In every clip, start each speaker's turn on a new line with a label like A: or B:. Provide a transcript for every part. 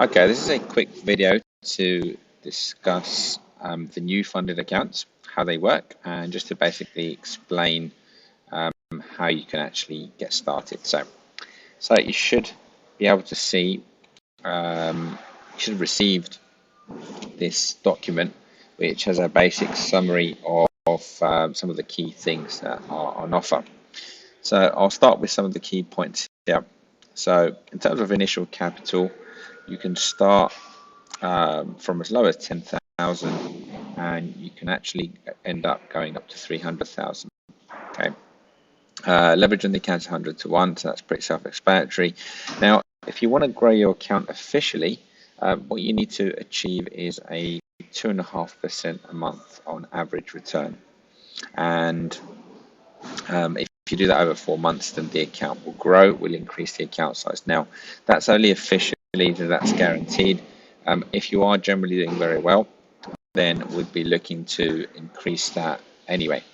A: Okay, this is a quick video to discuss the new funded accounts, how they work, and just to basically explain how you can actually get started. So you should be able to see, you should have received this document, which has a basic summary of some of the key things that are on offer. So I'll start with some of the key points here. So in terms of initial capital, you can start from as low as 10,000, and you can actually end up going up to 300,000. Okay. Leverage on the account is 100 to 1, so that's pretty self-explanatory. Now, if you want to grow your account officially, what you need to achieve is a 2.5% a month on average return. And if you do that over 4 months, then the account will grow, will increase the account size. Now, that's only officially, that's guaranteed. If you are generally doing very well, then we'd be looking to increase that anyway.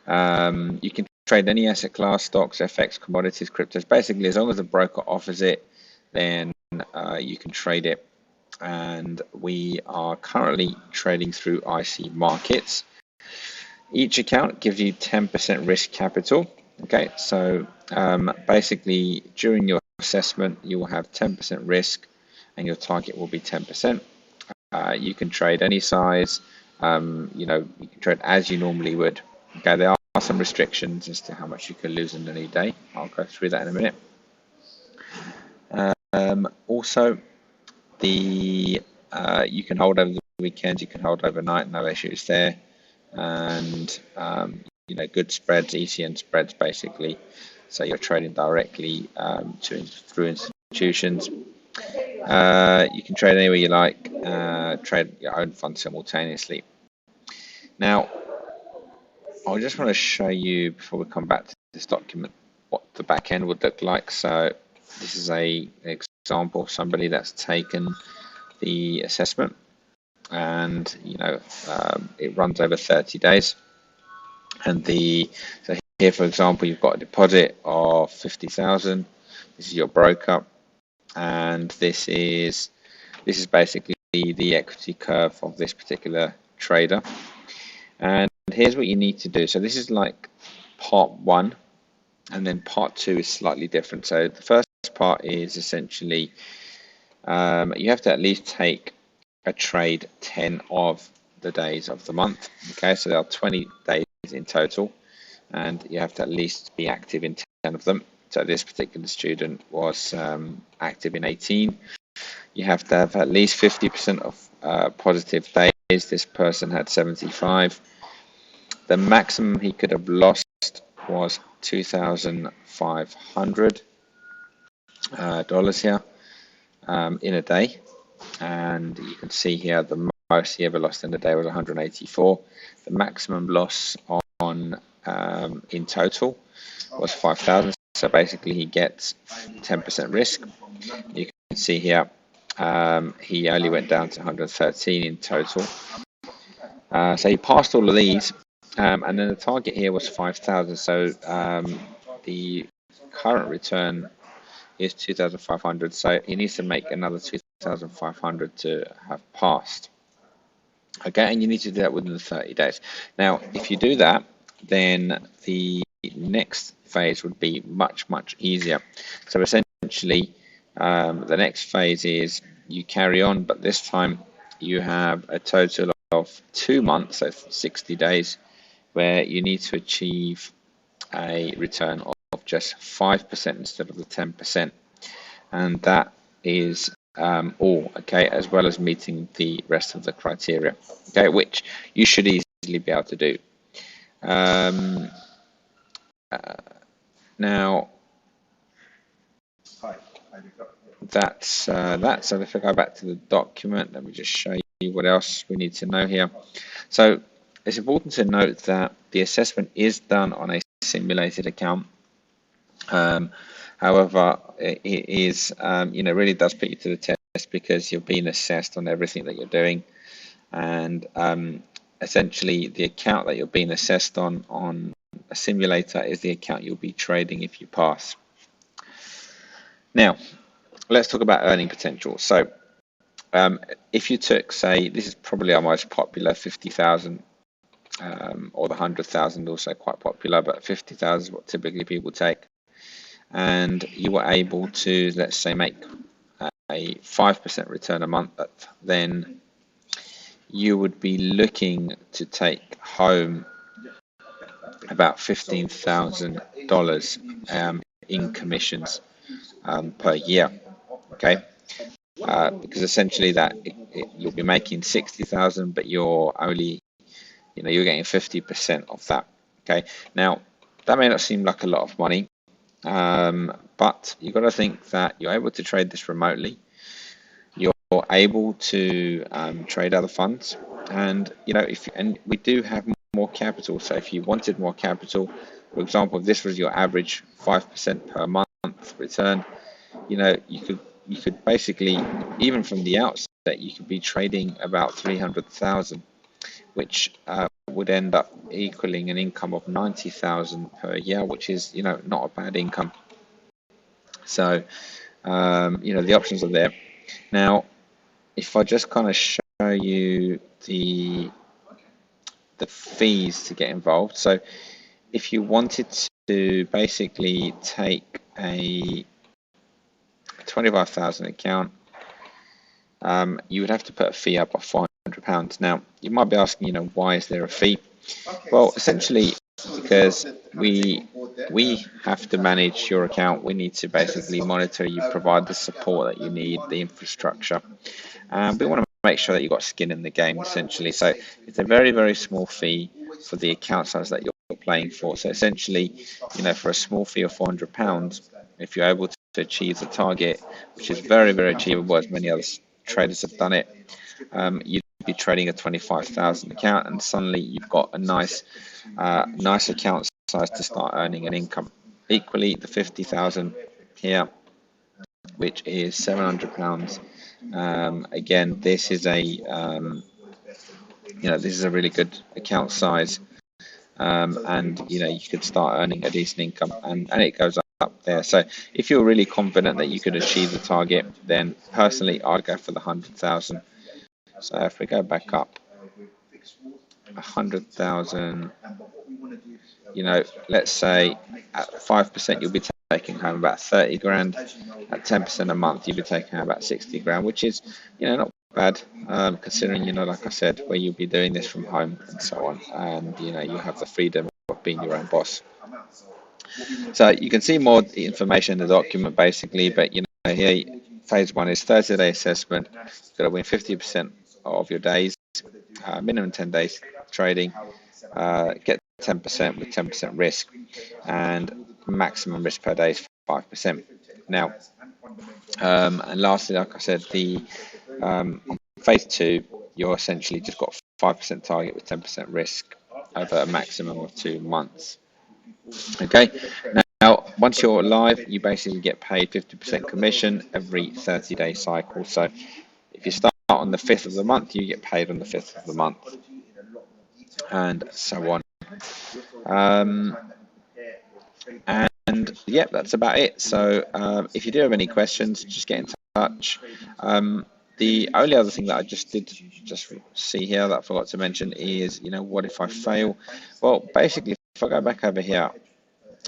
A: You can trade any asset class, stocks, FX, commodities, cryptos. Basically, as long as the broker offers it, then you can trade it. And we are currently trading through IC Markets. Each account gives you 10% risk capital. Okay, so basically during your assessment, you will have 10% risk and your target will be 10%. You can trade any size, you can trade as you normally would. Okay, there are some restrictions as to how much you can lose in any day. I'll go through that in a minute. Also, you can hold over the weekend, you can hold overnight, no issues there. And good spreads, ECN spreads basically. So you're trading directly through institutions. You can trade anywhere you like, trade your own fund simultaneously. Now, I just want to show you before we come back to this document what the back end would look like. So this is an example of somebody that's taken the assessment, and it runs over 30 days. And so here, for example, you've got a deposit of 50,000. This is your broker, and this is basically the equity curve of this particular trader. And here's what you need to do. So this is like part one, and then part two is slightly different. So the first part is essentially you have to at least take a trade 10 of the days of the month. Okay, so there are 20 days in total, and you have to at least be active in 10 of them. So this particular student was active in 18. You have to have at least 50% of positive days. This person had 75. The maximum he could have lost was $2,500 here in a day, and you can see here the most he ever lost in a day was 184. The maximum loss on in total was 5,000. So basically, he gets 10% risk. You can see here he only went down to 113 in total. So he passed all of these, and then the target here was 5,000. So the current return is 2,500. So he needs to make another 2,500 to have passed. Okay, and you need to do that within 30 days. Now, if you do that, then the next phase would be much, much easier. So essentially, the next phase is you carry on, but this time you have a total of 2 months, so 60 days, where you need to achieve a return of just 5% instead of the 10%. And that is all, okay, as well as meeting the rest of the criteria, okay, which you should easily be able to do. Now, that's that. So if I go back to the document, let me just show you what else we need to know here. So it's important to note that the assessment is done on a simulated account. However, it is, really does put you to the test because you're being assessed on everything that you're doing. And essentially, the account that you're being assessed on a simulator is the account you'll be trading if you pass. Now, let's talk about earning potential. So If you took, say, this is probably our most popular 50,000, or the 100,000, also quite popular, but 50,000 is what typically people take. And you were able to, let's say, make a 5% return a month, then you would be looking to take home about $15,000 in commissions per year. Okay, because essentially you'll be making 60,000, but you're only, you're getting 50% of that. Okay, now that may not seem like a lot of money, but you've got to think that you're able to trade this remotely. You're able to trade other funds, and and we do have more capital. So if you wanted more capital, for example, if this was your average 5% per month return, you could basically, even from the outset, you could be trading about 300,000, which would end up equaling an income of 90,000 per year, which is not a bad income. So the options are there. Now, if I just kind of show you the fees to get involved. So if you wanted to basically take a 25,000 account, you would have to put a fee up of £400. Now, you might be asking, why is there a fee? Well, essentially because we have to manage your account. We need to basically monitor you, provide the support that you need, the infrastructure. We want to make sure that you've got skin in the game, essentially. So it's a very, very small fee for the account size that you're playing for. So essentially, for a small fee of £400, if you're able to achieve the target, which is very, very achievable, as many other traders have done it, you'd be trading a 25,000 account, and suddenly you've got a nice account size to start earning an income. Equally, the 50,000 here, which is £700. Again, this is a really good account size, and you could start earning a decent income, and it goes up there. So if you're really confident that you could achieve the target, then personally I'd go for the 100,000. So if we go back up, 100,000, let's say at 5% you'll be taking home about 30 grand. At 10% a month you'll be taking home about 60 grand, which is not bad, considering like I said, where you'll be doing this from home and so on, and you have the freedom of being your own boss. So you can see more information in the document basically, but here phase 1 is 30-day assessment. You've got to win 50% of your days, minimum 10 days trading, get 10% with 10% risk, and maximum risk per day is 5%. Now, and lastly, like I said, the phase 2, you're essentially just got 5% target with 10% risk over a maximum of 2 months. Okay. Now, once you're live, you basically get paid 50% commission every 30-day cycle. So if you start on the 5th of the month, you get paid on the 5th of the month, and so on. And yeah, that's about it. So if you do have any questions, just get in touch. The only other thing that I just see here that I forgot to mention is, what if I fail? Well, basically, if I go back over here,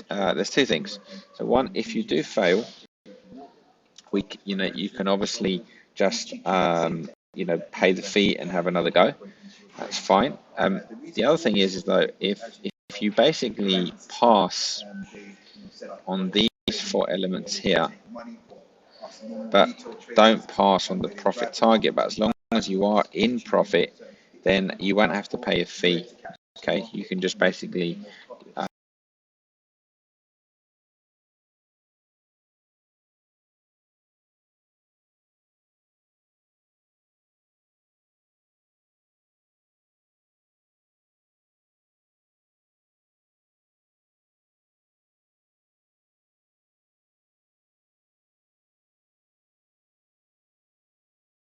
A: there's 2 things. So one, if you do fail, you can obviously just pay the fee and have another go. That's fine. The other thing is though, if you basically pass on these 4 elements here, but don't pass on the profit target, but as long as you are in profit, then you won't have to pay a fee. Okay, you can just basically